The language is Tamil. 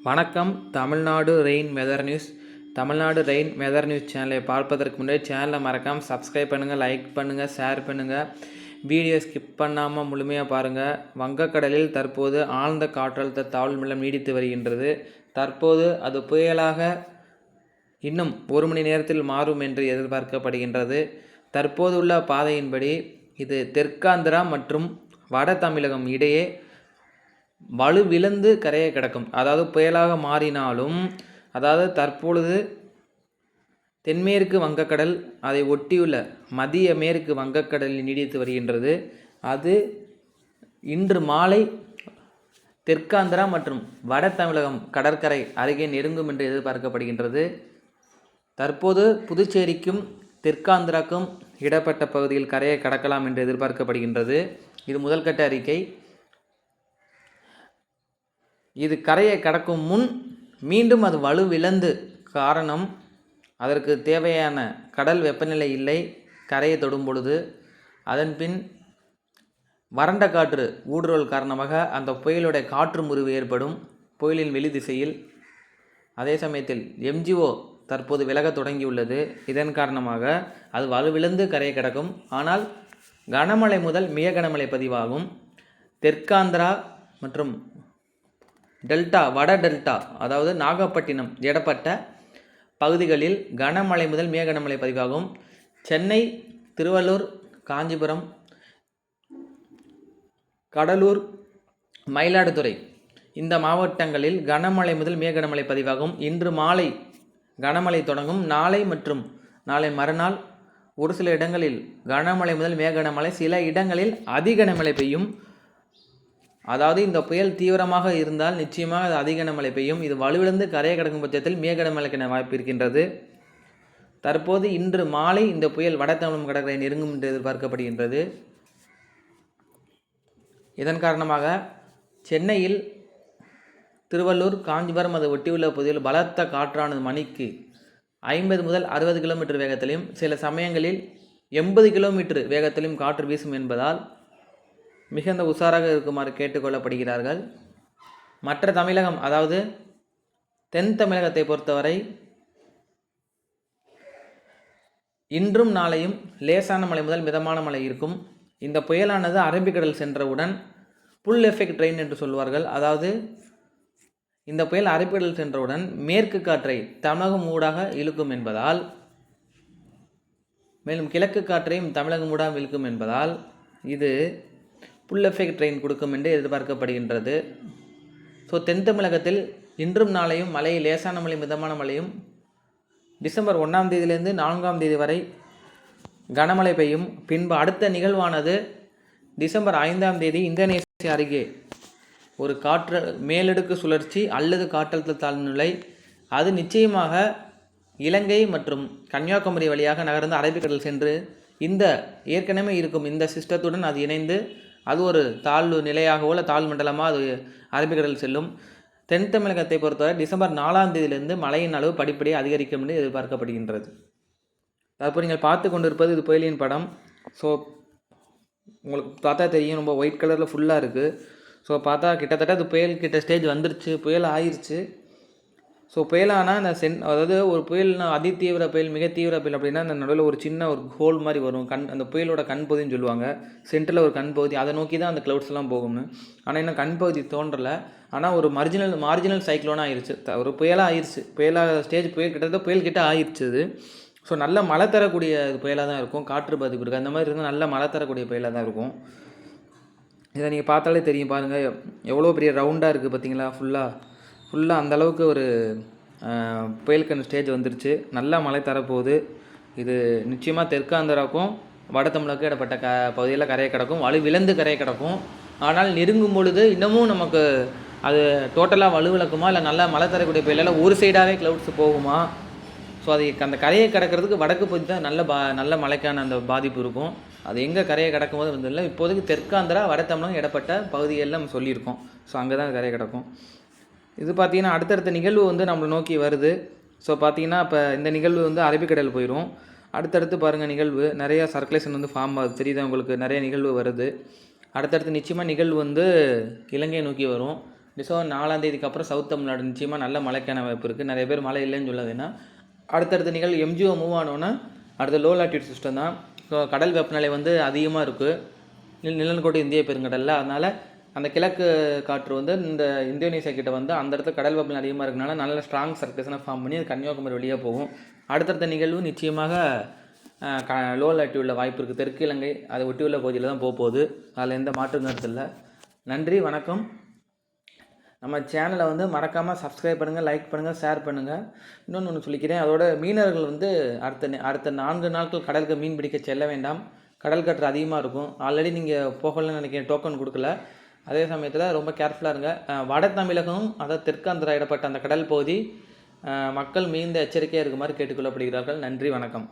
வணக்கம். Tamil Nadu rain weather news. Tamil Nadu rain weather news சேனலை பார்ப்பதற்கு முன்னாடி சேனலை மறக்காமல் சப்ஸ்கிரைப் பண்ணுங்கள், லைக் பண்ணுங்கள், ஷேர் பண்ணுங்கள். வீடியோ ஸ்கிப் பண்ணாமல் முழுமையாக பாருங்கள். வங்கக்கடலில் தற்போது ஆழ்ந்த காற்றழுத்த தாழ்வு மண்டலம் நீடித்து வருகின்றது. தற்போது அது புயலாக இன்னும் 1 மணி நேரத்தில் மாறும் என்று எதிர்பார்க்கப்படுகின்றது. தற்போது உள்ள பாதையின்படி இது தெற்காந்திரா மற்றும் வட தமிழகம் இடையே வலுவிழந்து கரையை கிடக்கும். அதாவது புயலாக மாறினாலும், அதாவது தற்பொழுது தென்மேற்கு வங்கக்கடல், அதை ஒட்டியுள்ள மத்திய மேற்கு வங்கக்கடலில் நீடித்து வருகின்றது. அது இன்று மாலை தெற்காந்திரா மற்றும் வட தமிழகம் கடற்கரை அருகே நெருங்கும் என்று எதிர்பார்க்கப்படுகின்றது. தற்போது புதுச்சேரிக்கும் தெற்காந்திராக்கும் இடப்பட்ட பகுதியில் கரையை கடக்கலாம் என்று எதிர்பார்க்கப்படுகின்றது. இது முதல்கட்ட அறிக்கை. இது கரையை கடக்கும் முன் மீண்டும் அது வலுவிழந்து, காரணம் அதற்கு தேவையான கடல் வெப்பநிலை இல்லை கரையை தொடும் பொழுது. அதன்பின் வறண்ட காற்று ஊடுருவல் காரணமாக அந்த புயலுடைய காற்று முறிவு ஏற்படும் புயலின் வெளி திசையில். அதே சமயத்தில் எம்ஜிஓ தற்போது விலக தொடங்கியுள்ளது. இதன் காரணமாக அது வலுவிழந்து கரையை கடக்கும். ஆனால் கனமழை முதல் மிக கனமழை பதிவாகும். தெற்காந்திரா மற்றும் டெல்டா, வட டெல்டா, அதாவது நாகப்பட்டினம் இடப்பட்ட பகுதிகளில் கனமழை முதல் மிக கனமழை பதிவாகும். சென்னை, திருவள்ளூர், காஞ்சிபுரம், கடலூர், மயிலாடுதுறை இந்த மாவட்டங்களில் கனமழை முதல் மிக கனமழை பதிவாகும். இன்று மாலை கனமழை தொடங்கும். நாளை மற்றும் நாளை மறுநாள் ஒரு சில இடங்களில் கனமழை முதல் மிக கனமழை, சில இடங்களில் அதி கனமழை பெய்யும். அதாவது இந்த புயல் தீவிரமாக இருந்தால் நிச்சயமாக அது அதிக கனமழை பெய்யும். இது வலுவிழந்து கரையை கடக்கும் பட்சத்தில் மிக கனமழைக்கான வாய்ப்பு இருக்கின்றது. தற்போது இன்று மாலை இந்த புயல் வட தமிழகம் கடற்கரை நெருங்கும் என்று எதிர்பார்க்கப்படுகின்றது. இதன் காரணமாக சென்னையில், திருவள்ளூர், காஞ்சிபுரம் அதை ஒட்டியுள்ள பகுதியில் பலத்த காற்றானது மணிக்கு 50 முதல் 60 கிலோமீட்டர் வேகத்திலும், சில சமயங்களில் 80 கிலோமீட்டர் வேகத்திலும் காற்று வீசும் என்பதால் மிகுந்த உஷாராக இருக்குமாறு கேட்டுக்கொள்ளப்படுகிறார்கள். மற்ற தமிழகம், அதாவது தென் தமிழகத்தை பொறுத்தவரை இன்றும் நாளையும் லேசான மழை முதல் மிதமான மழை இருக்கும். இந்த புயலானது அரபிக்கடல் சென்றவுடன் புல் எஃபெக்ட் ரெயின் என்று சொல்வார்கள். அதாவது இந்த புயல் அரபிக்கடல் சென்றவுடன் மேற்கு காற்றை தமிழகம் ஊடாக இழுக்கும் என்பதால், மேலும் கிழக்கு காற்றையும் தமிழகம் ஊடாக இழுக்கும் என்பதால் இது புல் எஃபெக்ட் ரெயின் கொடுக்கும் என்று எதிர்பார்க்கப்படுகின்றது. ஸோ தென் தமிழகத்தில் இன்றும் நாளையும் மழை, லேசான மழை, மிதமான மழையும், டிசம்பர் 1ஆம் தேதியிலிருந்து 4ஆம் தேதி வரை கனமழை பெய்யும். பின்பு அடுத்த நிகழ்வானது டிசம்பர் 5ஆம் தேதி இந்தோனேசியா அருகே ஒரு காற்று மேலடுக்கு சுழற்சி அல்லது காற்றழுத்த தாழ்வு நிலை, அது நிச்சயமாக இலங்கை மற்றும் கன்னியாகுமரி வழியாக நகர்ந்து அரபிக்கடல் சென்று இந்த ஏற்கனவே இருக்கும் இந்த சிஸ்டத்துடன் அது இணைந்து அது ஒரு தாழ்வு நிலையாகவோ இல்லை தாழ்வு மண்டலமாக அது அரபிக்கடல் செல்லும். தென் தமிழகத்தை பொறுத்தவரை டிசம்பர் 4ஆம் தேதியிலிருந்து மழையின் அளவு படிப்படியாக அதிகரிக்கும் என்று எதிர்பார்க்கப்படுகின்றது. தற்போது நீங்கள் பார்த்து கொண்டிருப்பது இது புயலின் படம். ஸோ உங்களுக்கு பார்த்தா தெரியும், ரொம்ப ஒயிட் கலரில் ஃபுல்லாக இருக்குது. ஸோ பார்த்தா கிட்டத்தட்ட அது புயல் கிட்ட ஸ்டேஜ் வந்துருச்சு, புயல் ஆயிடுச்சு. ஸோ புயலானால் அந்த அதாவது ஒரு புயல்னா அதிதீவிர புயல், மிக தீவிர புயல் அப்படின்னா அந்த நடுவில் ஒரு சின்ன ஒரு ஹோல் மாதிரி வரும். அந்த புயலோட கண் பகுதின்னு சொல்லுவாங்க. சென்டரில் ஒரு கண் பகுதி, அதை நோக்கி தான் அந்த க்ளவுட்ஸ்லாம் போகும்னு. ஆனால் இன்னும் கண் பகுதி தோன்றலை. ஆனால் ஒரு மார்ஜினல் சைக்ளோனாக ஆயிடுச்சு, ஒரு புயலாக ஆயிடுச்சு. புயலாக ஸ்டேஜ் புயல் கிட்டத்தட்ட புயல் கிட்ட ஆயிடுச்சு அது. ஸோ நல்ல மழை தரக்கூடிய புயலாக தான் இருக்கும். காற்று பாதிப்பு இருக்குது, அந்த மாதிரி இருந்தால் நல்ல மழை தரக்கூடிய புயலாக தான் இருக்கும். இதை நீங்கள் பார்த்தாலே தெரியும், பாருங்கள் எவ்வளோ பெரிய ரவுண்டாக இருக்குது பார்த்தீங்களா. ஃபுல்லாக அந்தளவுக்கு ஒரு புயலுக்கான ஸ்டேஜ் வந்துருச்சு. நல்லா மழை தரப்போகுது. இது நிச்சயமாக தெற்காந்திராக்கும் வட தமிழகம் இடப்பட்ட பகுதியில் கரையை கிடக்கும், வலுவிழந்து கரையை கிடக்கும். ஆனால் நெருங்கும் பொழுது இன்னமும் நமக்கு அது டோட்டலாக வலுவிழக்குமா இல்லை நல்லா மழை தரக்கூடிய புயலால் ஒரு சைடாகவே க்ளவுட்ஸ் போகுமா? ஸோ அது அந்த கரையை கிடக்கிறதுக்கு வடக்கு பகுதி தான் நல்ல மழைக்கான அந்த பாதிப்பு இருக்கும். அது எங்கே கரையை கிடக்கும் போது வந்து இல்லை, இப்போதைக்கு தெற்காந்திரா வட தமிழகம் இடப்பட்ட பகுதிகளில் நம்ம சொல்லியிருக்கோம். ஸோ அங்கே தான் கரையை கிடக்கும். இது பார்த்திங்கன்னா அடுத்தடுத்த நிகழ்வு வந்து நம்மளை நோக்கி வருது. ஸோ பார்த்திங்கன்னா இப்போ இந்த நிகழ்வு வந்து அரபிக்கடல் போயிடும். அடுத்தடுத்து பாருங்கள் நிகழ்வு நிறையா சர்க்குலேஷன் வந்து ஃபார்ம் ஆகுது, தெரியுதா உங்களுக்கு? நிறைய நிகழ்வு வருது. அடுத்தடுத்து நிச்சயமாக நிகழ்வு வந்து இலங்கையை நோக்கி வரும். டிசம்பர் 4ஆம் தேதிக்கு அப்புறம் சவுத் தமிழ்நாடு நிச்சயமாக நல்ல மழைக்கான வாய்ப்பு இருக்குது. நிறைய பேர் மழை இல்லைன்னு சொல்ல வேணாம். அடுத்தடுத்த நிகழ்வு எம்ஜிஓ மூவ் ஆனோன்னா அடுத்த லோ லாட்டியூட் சிஸ்டம் தான். ஸோ கடல் வெப்பநிலை வந்து அதிகமாக இருக்குது நிலநடுக்கோட்டு இந்திய பெருங்கடலில். அதனால் அந்த கிழக்கு காற்று வந்து இந்த இந்தோனேசியா கிட்ட வந்து அந்த இடத்துல கடல் வெப்பநிலை அதிகமாக இருக்கனால நல்ல ஸ்ட்ராங் சர்க்குலேஷனை ஃபார்ம் பண்ணி அது கன்னியாகுமரி வழியாக போகும். அடுத்தடுத்த நிகழ்வு நிச்சயமாக லோ லாட்டியூடில் வாய்ப்பு இருக்குது. தெற்கு இலங்கை அதை ஒட்டி உள்ள பகுதியில் தான் போகுது. அதில் எந்த மாற்று கருத்து இல்லை. நன்றி, வணக்கம். நம்ம சேனலை வந்து மறக்காமல் சப்ஸ்கிரைப் பண்ணுங்கள், லைக் பண்ணுங்கள், ஷேர் பண்ணுங்கள். இன்னொன்று சொல்லிக்கிறேன், அதோட மீனவர்கள் வந்து அடுத்த 4 நாட்கள் கடலுக்கு மீன் பிடிக்க செல்ல வேண்டாம். கடல் காற்று அதிகமாக இருக்கும். ஆல்ரெடி நீங்கள் போகலன்னு நினைக்கிறேன், டோக்கன் கொடுக்கல. அதே சமயத்தில் ரொம்ப கேர்ஃபுல்லாக இருங்க. வட தமிழகம் அதாவது தெற்காந்திரா இடப்பட்ட அந்த கடல் பகுதி மக்கள் மிகுந்த எச்சரிக்கையாக இருக்குமாறு கேட்டுக்கொள்ளப்படுகிறார்கள். நன்றி, வணக்கம்.